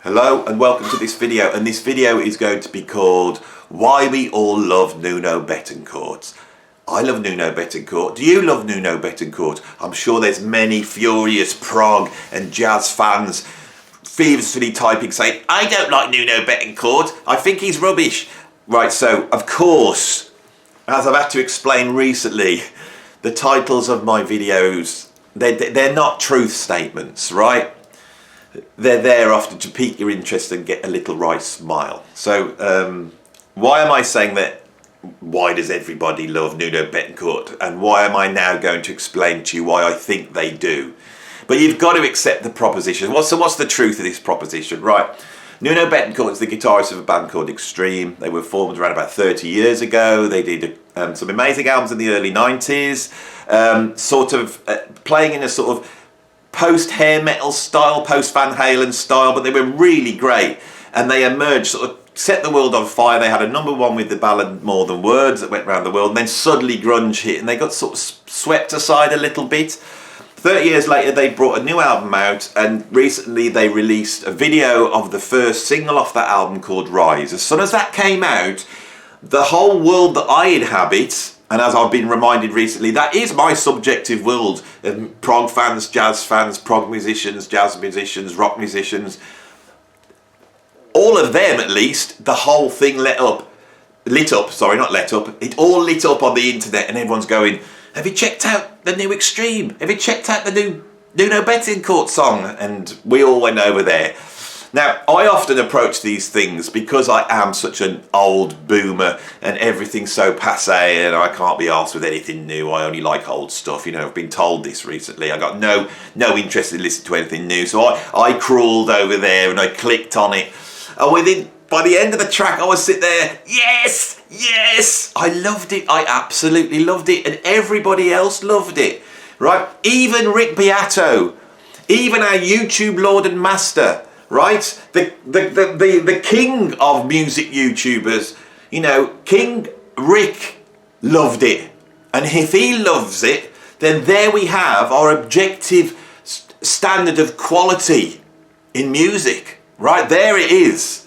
Hello and welcome to this video, and this video is going to be called Why We All Love Nuno Bettencourt. I love Nuno Bettencourt. Do you love Nuno Bettencourt? I'm sure there's many furious prog and jazz fans feverishly typing saying, I don't like Nuno Bettencourt, I think he's rubbish. Right, so of course, as I've had to explain recently, the titles of my videos, they're not truth statements, right? They're there often to pique your interest and get a little right smile. So why am I saying that? Why does everybody love Nuno Bettencourt? And why am I now going to explain to you why I think they do? But you've got to accept the proposition. What's the truth of this proposition? Right, Nuno Bettencourt is the guitarist of a band called Extreme. They were formed around about 30 years ago. They did some amazing albums in the early 90s, playing in a sort of post-hair metal style, post-Van Halen style, but they were really great. And they emerged, sort of set the world on fire. They had a #1 with the ballad More Than Words that went around the world, and then suddenly grunge hit, and they got sort of swept aside a little bit. 30 years later, they brought a new album out, and recently they released a video of the first single off that album called Rise. As soon as that came out, the whole world that I inhabit, and as I've been reminded recently, that is my subjective world. Prog fans, jazz fans, prog musicians, jazz musicians, rock musicians, all of them at least, the whole thing it all lit up on the internet, and everyone's going, have you checked out the new Extreme? Have you checked out the new Nuno Bettencourt song? And we all went over there. Now, I often approach these things because I am such an old boomer and everything's so passé and I can't be arsed with anything new. I only like old stuff. You know, I've been told this recently. I got no interest in listening to anything new. So I crawled over there and I clicked on it. And by the end of the track, I was sitting there, yes, I loved it. I absolutely loved it. And everybody else loved it, right? Even Rick Beato, even our YouTube Lord and Master, right? The king of music YouTubers, you know, King Rick loved it. And if he loves it, then there we have our objective standard of quality in music. Right, there it is.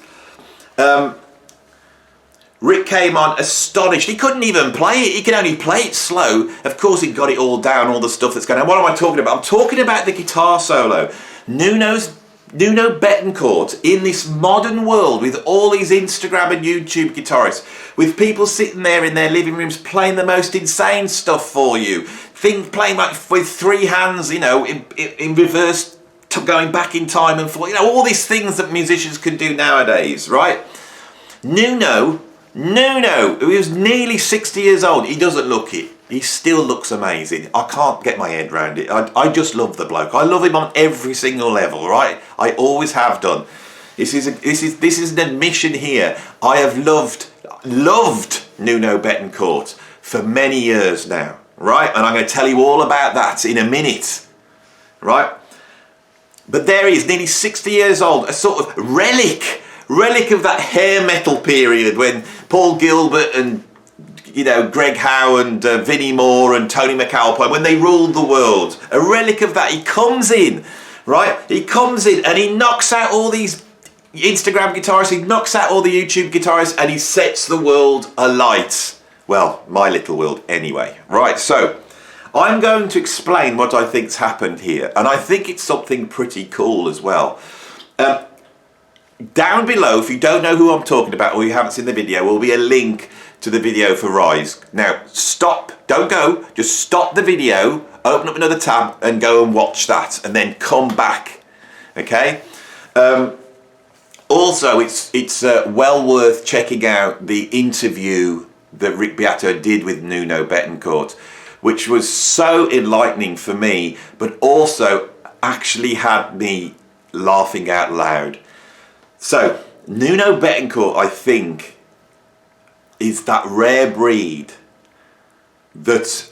Rick came on astonished. He couldn't even play it. He could only play it slow. Of course, he got it all down, all the stuff that's going on. What am I talking about? I'm talking about the guitar solo. Nuno Bettencourt in this modern world with all these Instagram and YouTube guitarists, with people sitting there in their living rooms playing the most insane stuff for you. Playing like with three hands, you know, in reverse, going back in time and forth, you know, all these things that musicians can do nowadays, right? Nuno, who is nearly 60 years old, he doesn't look it. He still looks amazing. I can't get my head around it. I just love the bloke. I love him on every single level, right? I always have done. This is an admission here. I have loved Nuno Bettencourt for many years now, right? And I'm going to tell you all about that in a minute, right? But there he is, nearly 60 years old, a sort of relic of that hair metal period when Paul Gilbert and, you know, Greg Howe and Vinnie Moore and Tony McAlpine, when they ruled the world. A relic of that. He comes in, right? He comes in and he knocks out all these Instagram guitarists, he knocks out all the YouTube guitarists, and he sets the world alight. Well, my little world anyway. Right, so I'm going to explain what I think's happened here, and I think it's something pretty cool as well. Down below, if you don't know who I'm talking about or you haven't seen the video, will be a link to the video for Rise. Now, stop, don't go, just stop the video, open up another tab and go and watch that, and then come back, okay? Also, it's well worth checking out the interview that Rick Beato did with Nuno Bettencourt, which was so enlightening for me, but also actually had me laughing out loud. So, Nuno Bettencourt, I think, is that rare breed that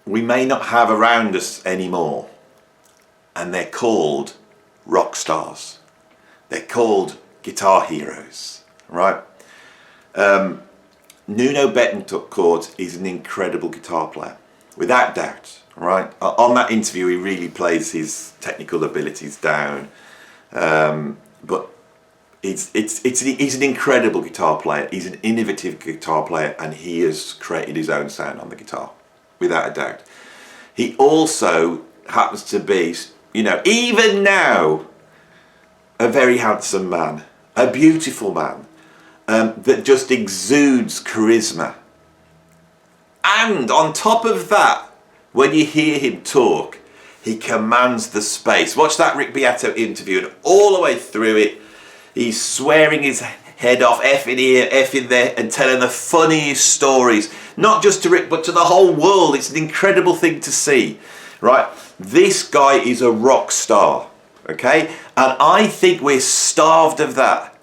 we may not have around us anymore. And they're called rock stars. They're called guitar heroes, right? Nuno Bettencourt is an incredible guitar player, without doubt, right? On that interview, he really plays his technical abilities down. But He's an incredible guitar player. He's an innovative guitar player, and he has created his own sound on the guitar, without a doubt. He also happens to be, even now, a very handsome man, a beautiful man, that just exudes charisma. And on top of that, when you hear him talk, he commands the space. Watch that Rick Beato interview, and all the way through it, he's swearing his head off, effing here, effing there, and telling the funniest stories. Not just to Rick, but to the whole world. It's an incredible thing to see, right? This guy is a rock star, okay? And I think we're starved of that,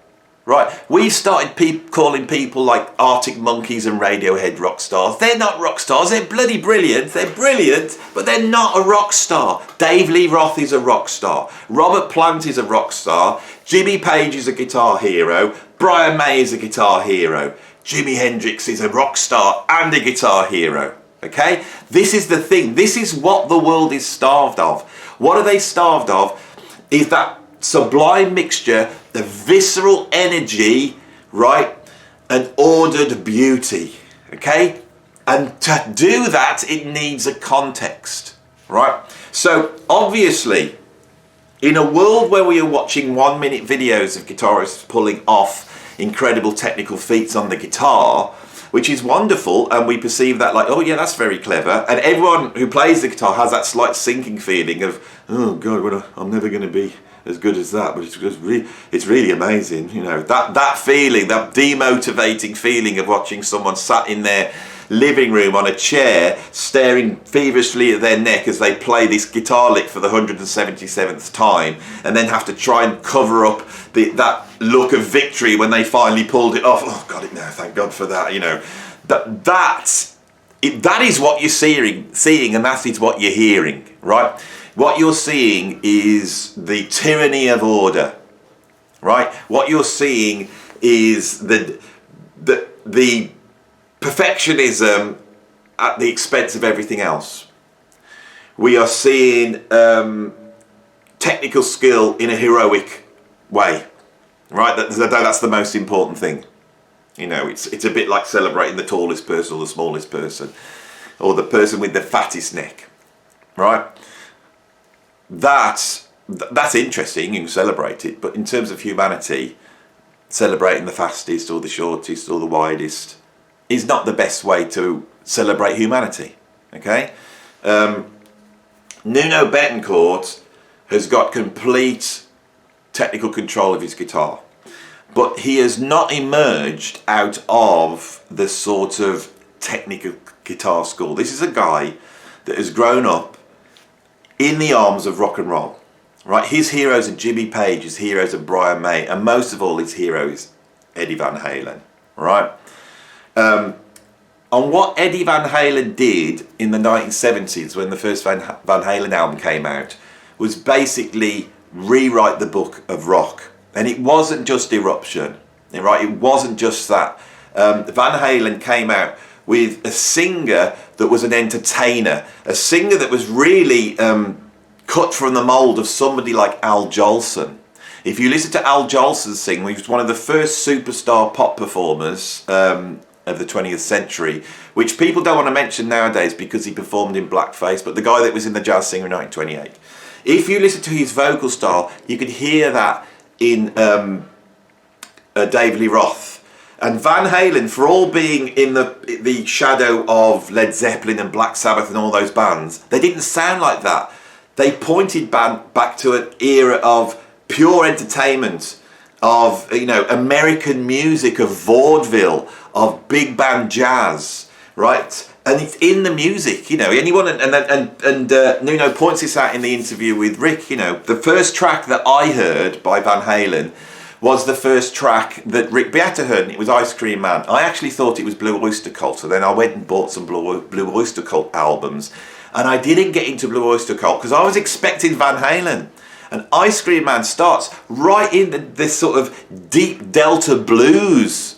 right? We started calling people like Arctic Monkeys and Radiohead rock stars. They're not rock stars. They're bloody brilliant. They're brilliant, but they're not a rock star. Dave Lee Roth is a rock star. Robert Plant is a rock star. Jimmy Page is a guitar hero. Brian May is a guitar hero. Jimi Hendrix is a rock star and a guitar hero. Okay? This is the thing. This is what the world is starved of. What are they starved of? Is that sublime mixture, the visceral energy, right? And ordered beauty. Okay? And to do that, it needs a context. Right? So, obviously, in a world where we are watching 1-minute videos of guitarists pulling off incredible technical feats on the guitar, which is wonderful, and we perceive that like, oh yeah, that's very clever, and everyone who plays the guitar has that slight sinking feeling of, oh god, I'm never going to be as good as that, but it's really amazing, that feeling, that demotivating feeling of watching someone sat in their living room on a chair staring feverishly at their neck as they play this guitar lick for the 177th time, and then have to try and cover up that look of victory when they finally pulled it off. Oh, got it now, thank God for that. That is what you're seeing, and that is what you're hearing, right? What you're seeing is the tyranny of order, right? What you're seeing is the perfectionism at the expense of everything else. We are seeing technical skill in a heroic way, right? That's the most important thing. It's a bit like celebrating the tallest person or the smallest person, or the person with the fattest neck, right? That's interesting, you can celebrate it, but in terms of humanity, celebrating the fastest or the shortest or the widest is not the best way to celebrate humanity, okay? Nuno Betancourt has got complete technical control of his guitar, but he has not emerged out of the sort of technical guitar school. This is a guy that has grown up in the arms of rock and roll, right? His heroes are Jimmy Page, his heroes are Brian May, and most of all his hero is Eddie Van Halen, right? And what Eddie Van Halen did in the 1970s when the first Van Halen album came out was basically rewrite the book of rock. And it wasn't just Eruption, right? It wasn't just that. Van Halen came out with a singer that was an entertainer, a singer that was really cut from the mould of somebody like Al Jolson. If you listen to Al Jolson sing, he was one of the first superstar pop performers of the 20th century, which people don't want to mention nowadays because he performed in blackface, but the guy that was in the Jazz Singer in 1928. If you listen to his vocal style, you could hear that in Dave Lee Roth. And Van Halen, for all being in the shadow of Led Zeppelin and Black Sabbath and all those bands, they didn't sound like that. They pointed back to an era of pure entertainment, of American music, of vaudeville, of big band jazz, right? And it's in the music, anyone, and Nuno points this out in the interview with Rick, the first track that I heard by Van Halen was the first track that Rick Beato heard, and it was Ice Cream Man. I actually thought it was Blue Oyster Cult, so then I went and bought some Blue Oyster Cult albums, and I didn't get into Blue Oyster Cult because I was expecting Van Halen. And Ice Cream Man starts right in this sort of deep Delta blues,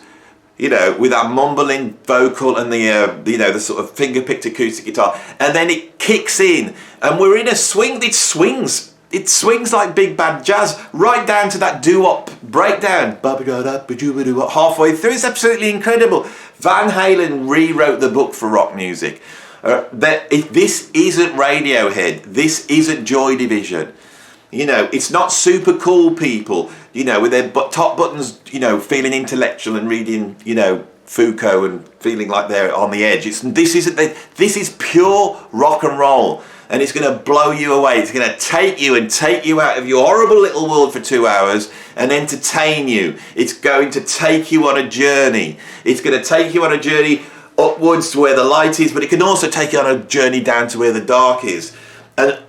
with that mumbling vocal and the sort of finger-picked acoustic guitar, and then it kicks in, and we're in a swing. It swings it swings like big band jazz, right down to that doo-wop breakdown. Halfway through, it's absolutely incredible. Van Halen rewrote the book for rock music. This isn't Radiohead. This isn't Joy Division. You know, it's not super cool people, you know, with their top buttons, you know, feeling intellectual and reading, you know, Foucault and feeling like they're on the edge. This is pure rock and roll. And it's going to blow you away. It's going to take you out of your horrible little world for 2 hours and entertain you. It's going to take you on a journey. It's going to take you on a journey upwards to where the light is, but it can also take you on a journey down to where the dark is. And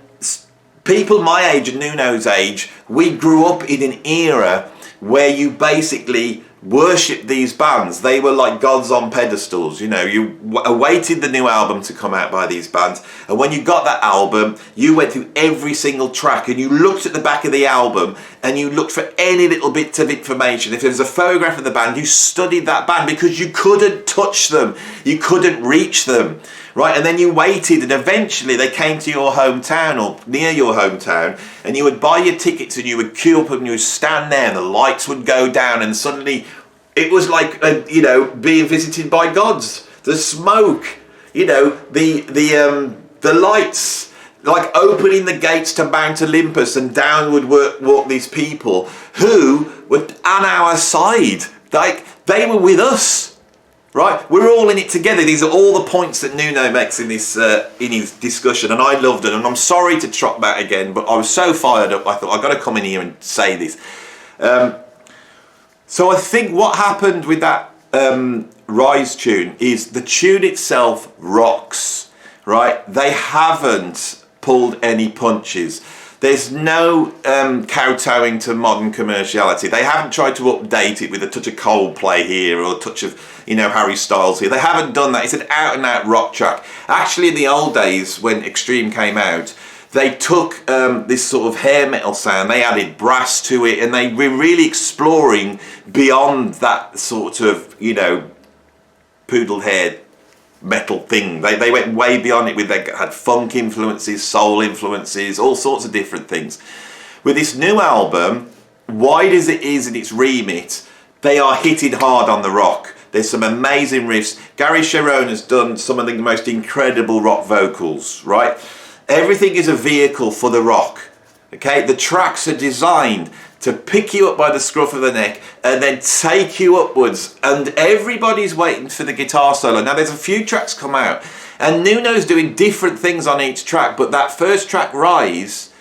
people my age and Nuno's age, we grew up in an era where you basically worship these bands. They were like gods on pedestals. You know, you awaited the new album to come out by these bands, and when you got that album, you went through every single track and you looked at the back of the album and you looked for any little bits of information. If there was a photograph of the band, you studied that band because you couldn't touch them, you couldn't reach them, right? And then you waited, and eventually they came to your hometown or near your hometown, and you would buy your tickets and you would queue up and you would stand there and the lights would go down, and suddenly it was like, you know, being visited by gods. The smoke, you know, the lights, like opening the gates to Mount Olympus, and down would walk these people who were on our side. Like, they were with us, right? We're all in it together. These are all the points that Nuno makes in his discussion, and I loved it. And I'm sorry to trot back again, but I was so fired up, I thought, I've got to come in here and say this. So I think what happened with that Rise tune is the tune itself rocks, right? They haven't pulled any punches. There's no kowtowing to modern commerciality. They haven't tried to update it with a touch of Coldplay here or a touch of, you know, Harry Styles here. They haven't done that. It's an out and out rock track. Actually, in the old days when Extreme came out, they took this sort of hair metal sound, they added brass to it, and they were really exploring beyond that sort of, you know, poodle hair metal thing. They went way beyond it. They had funk influences, soul influences, all sorts of different things. With this new album, wide as it is in its remit, they are hitting hard on the rock. There's some amazing riffs. Gary Cherone has done some of the most incredible rock vocals, right? Everything is a vehicle for the rock, okay? The tracks are designed to pick you up by the scruff of the neck and then take you upwards, and everybody's waiting for the guitar solo. Now, there's a few tracks come out, and Nuno's doing different things on each track, but that first track, Rise,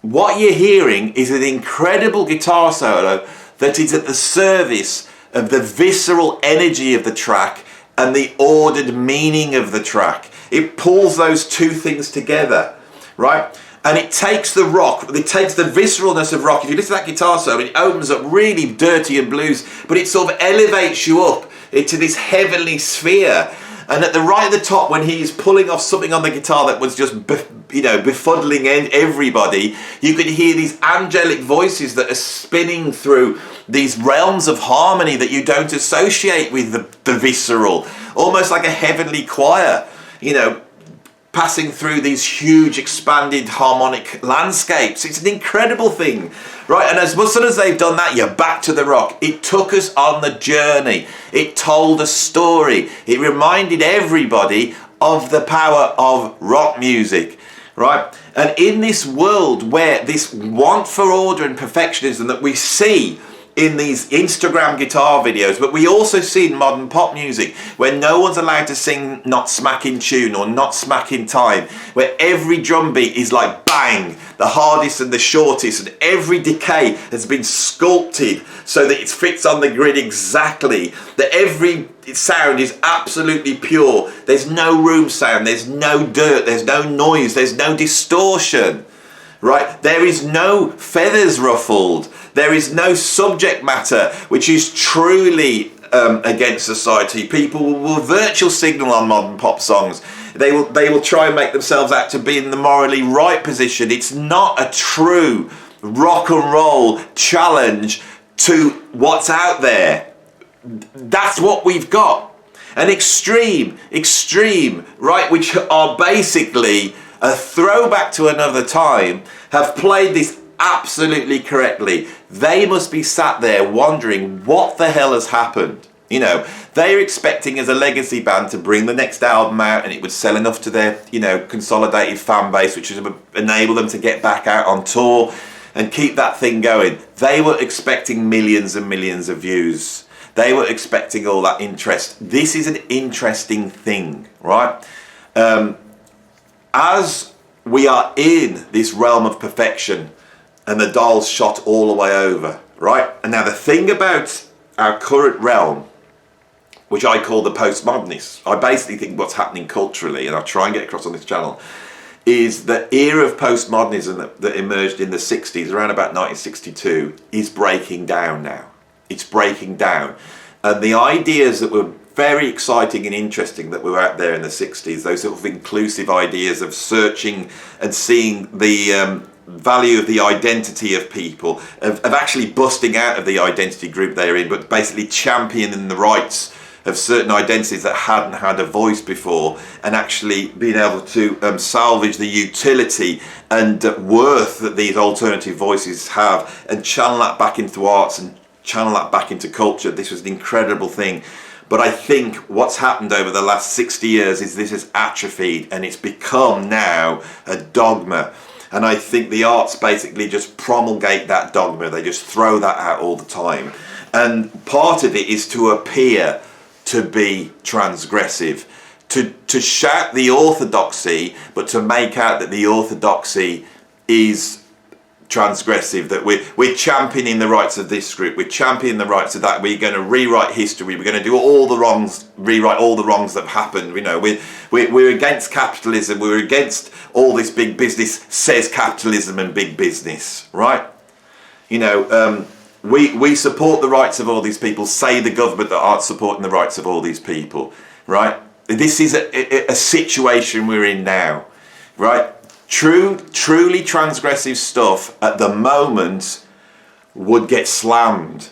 what you're hearing is an incredible guitar solo that is at the service of the visceral energy of the track and the ordered meaning of the track. It pulls those two things together, right? And it takes the rock, it takes the visceralness of rock. If you listen to that guitar solo, it opens up really dirty and blues, but it sort of elevates you up into this heavenly sphere. And at the top, when he's pulling off something on the guitar that was just, you know, befuddling everybody, you can hear these angelic voices that are spinning through these realms of harmony that you don't associate with the visceral, almost like a heavenly choir, you know, passing through these huge expanded harmonic landscapes. It's an incredible thing, right? And as soon as they've done that, you're back to the rock. It took us on the journey. It told a story. It reminded everybody of the power of rock music, right? And in this world where this want for order and perfectionism that we see in these Instagram guitar videos, but we also see in modern pop music where no one's allowed to sing not smack in tune or not smack in time, where every drum beat is like bang, the hardest and the shortest, and every decay has been sculpted so that it fits on the grid exactly, that every sound is absolutely pure. There's no room sound, there's no dirt, there's no noise, there's no distortion, right? There is no feathers ruffled. There is no subject matter which is truly against society. People will virtual signal on modern pop songs. They will try and make themselves out to be in the morally right position. It's not a true rock and roll challenge to what's out there. That's what we've got. An extreme, right, which are basically A throwback to another time have played this absolutely correctly. They must be sat there wondering what the hell has happened. You know, they're expecting as a legacy band to bring the next album out and it would sell enough to their, you know, consolidated fan base, which would enable them to get back out on tour and keep that thing going. They were expecting millions and millions of views. They were expecting all that interest. This is an interesting thing, right? As we are in this realm of perfection and the dial's shot all the way over, right? And now the thing about our current realm, which I call the postmodernists, I basically think what's happening culturally, and I'll try and get across on this channel, is the era of postmodernism that emerged in the 60s, around about 1962, is breaking down now. It's breaking down. And the ideas that were very exciting and interesting that were out there in the 60s, those sort of inclusive ideas of searching and seeing the value of the identity of people, of actually busting out of the identity group they're in, but basically championing the rights of certain identities that hadn't had a voice before, and actually being able to salvage the utility and worth that these alternative voices have and channel that back into arts and channel that back into culture. This was an incredible thing. But I think what's happened over the last 60 years is this has atrophied and it's become now a dogma. And I think the arts basically just promulgate that dogma. They just throw that out all the time. And part of it is to appear to be transgressive, to shout the orthodoxy, but to make out that the orthodoxy is transgressive, that we're championing the rights of this group, we're championing the rights of that, we're going to rewrite history, we're going to do all the wrongs, rewrite all the wrongs that have happened. You know, we're against capitalism, we're against all this big business, says capitalism and big business, right? You know, we support the rights of all these people, say the government that aren't supporting the rights of all these people, right? This is a situation we're in now, right? Truly transgressive stuff at the moment would get slammed,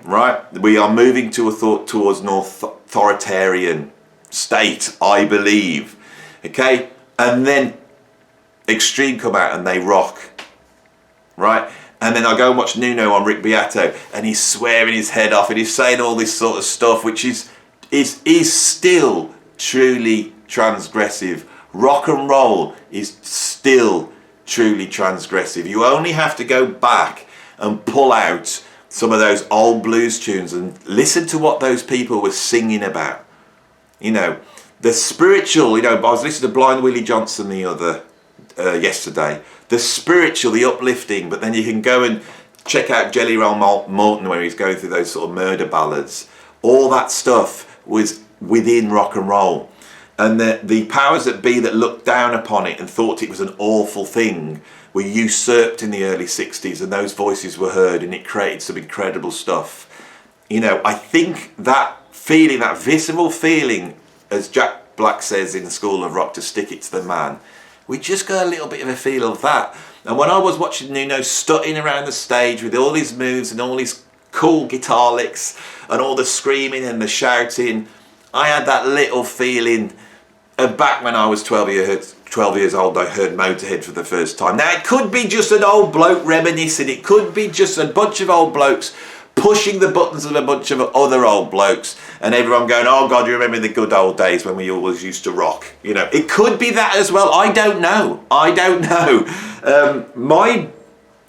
right? We are moving to a thought towards an authoritarian state, I believe, okay? And then Extreme come out and they rock, right? And then I go and watch Nuno on Rick Beato and he's swearing his head off and he's saying all this sort of stuff, which is still truly transgressive. Rock and roll is still truly transgressive. You only have to go back and pull out some of those old blues tunes and listen to what those people were singing about. You know, the spiritual, you know, I was listening to Blind Willie Johnson yesterday. The spiritual, the uplifting, but then you can go and check out Jelly Roll Morton where he's going through those sort of murder ballads. All that stuff was within rock and roll. And the powers that be that looked down upon it and thought it was an awful thing were usurped in the early 60s, and those voices were heard and it created some incredible stuff. You know, I think that feeling, that visceral feeling, as Jack Black says in School of Rock, to stick it to the man, we just got a little bit of a feel of that. And when I was watching Nuno strutting around the stage with all his moves and all his cool guitar licks and all the screaming and the shouting, I had that little feeling back when I was 12 years old, I heard Motorhead for the first time. Now, it could be just an old bloke reminiscing. It could be just a bunch of old blokes pushing the buttons of a bunch of other old blokes and everyone going, oh God, you remember the good old days when we always used to rock. You know, it could be that as well. I don't know. My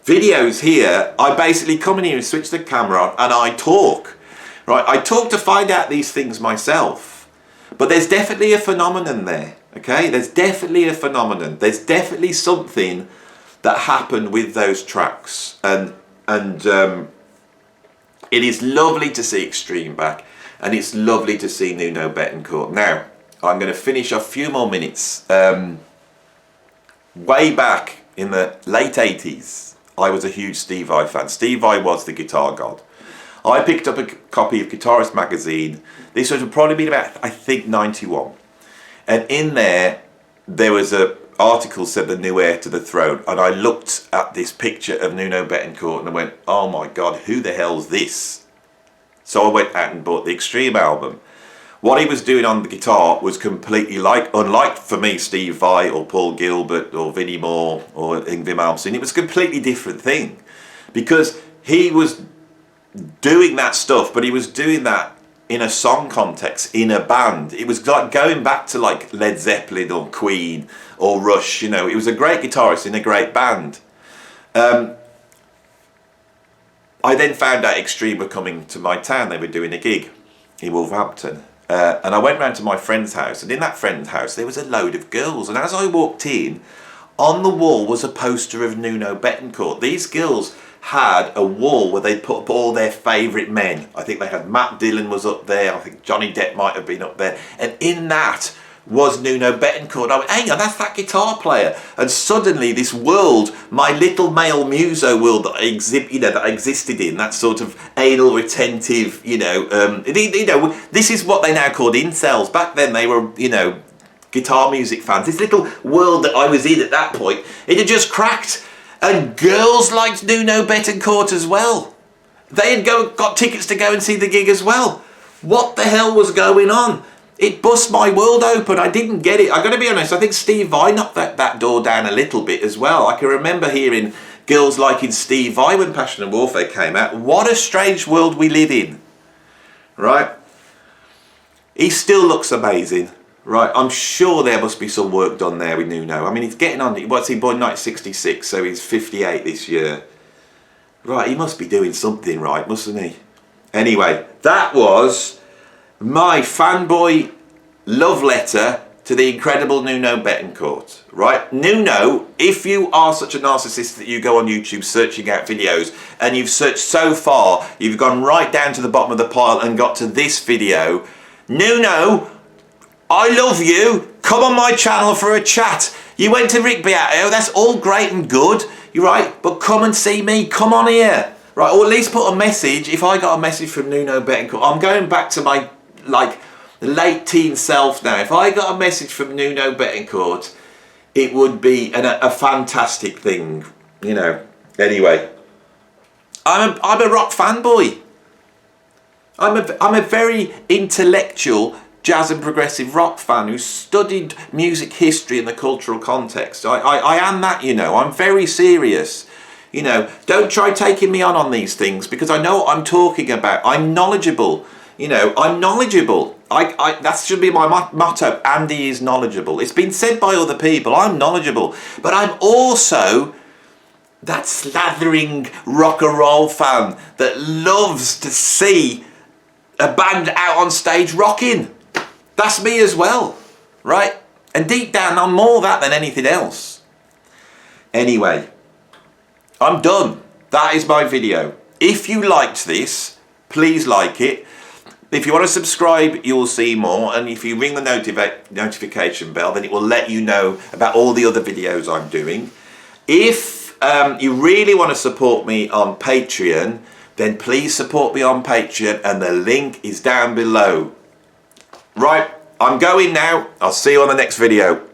videos here, I basically come in here and switch the camera on and I talk. Right? I talk to find out these things myself. But there's definitely a phenomenon there, okay? There's definitely a phenomenon. There's definitely something that happened with those tracks. And it is lovely to see Extreme back. And it's lovely to see Nuno Bettencourt. Now, I'm going to finish a few more minutes. Way back in the late 80s, I was a huge Steve Vai fan. Steve Vai was the guitar god. I picked up a copy of Guitarist magazine. This would have probably been about, I think, 91. And in there was an article said the new heir to the throne. And I looked at this picture of Nuno Bettencourt and I went, oh my God, who the hell's this? So I went out and bought the Extreme album. what he was doing on the guitar was completely unlike for me Steve Vai or Paul Gilbert or Vinnie Moore or Yngwie Malmsteen. It was a completely different thing, because he was doing that stuff, but he was doing that in a song context, in a band. It was like going back to like Led Zeppelin or Queen or Rush, you know. It was a great guitarist in a great band. I then found out Extreme were coming to my town. They were doing a gig in Wolverhampton. And I went round to my friend's house, and in that friend's house there was a load of girls, and as I walked in, on the wall was a poster of Nuno Bettencourt. These girls had a wall where they put up all their favourite men. I think they had Matt Dillon was up there, I think Johnny Depp might have been up there, and in that was Nuno Bettencourt. I went, hang on, that's that guitar player. And suddenly this world, my little male muso world that I existed in, that sort of anal retentive, this is what they now called incels. Back then they were, guitar music fans. This little world that I was in at that point, it had just cracked. And girls liked Nuno Bettencourt as well. They had got tickets to go and see the gig as well. What the hell was going on? It bust my world open. I didn't get it. I've got to be honest, I think Steve Vai knocked that door down a little bit as well. I can remember hearing girls liking Steve Vai when Passion and Warfare came out. What a strange world we live in, right? He still looks amazing, right? I'm sure there must be some work done there with Nuno. I mean, he's getting on, what's he, born 1966, so he's 58 this year. Right, he must be doing something right, mustn't he? Anyway, that was my fanboy love letter to the incredible Nuno Bettencourt, right? Nuno, if you are such a narcissist that you go on YouTube searching out videos and you've searched so far, you've gone right down to the bottom of the pile and got to this video, Nuno, I love you. Come on my channel for a chat. You went to Rick Beato, that's all great and good, you're right, but come and see me, come on here. Right, or at least put a message. If I got a message from Nuno Bettencourt, I'm going back to my late teen self now. If I got a message from Nuno Bettencourt, it would be a fantastic thing, Anyway, I'm a rock fanboy. I'm a very intellectual jazz and progressive rock fan who studied music history in the cultural context. I am that, I'm very serious. Don't try taking me on these things, because I know what I'm talking about. I'm knowledgeable. I'm knowledgeable. That should be my motto. Andy is knowledgeable. It's been said by other people. I'm knowledgeable. But I'm also that slathering rock and roll fan that loves to see a band out on stage rocking. That's me as well, right? And deep down, I'm more that than anything else. Anyway, I'm done. That is my video. If you liked this, please like it. If you want to subscribe, you will see more. And if you ring the notification bell, then it will let you know about all the other videos I'm doing. If you really want to support me on Patreon, then please support me on Patreon, and the link is down below. Right, I'm going now. I'll see you on the next video.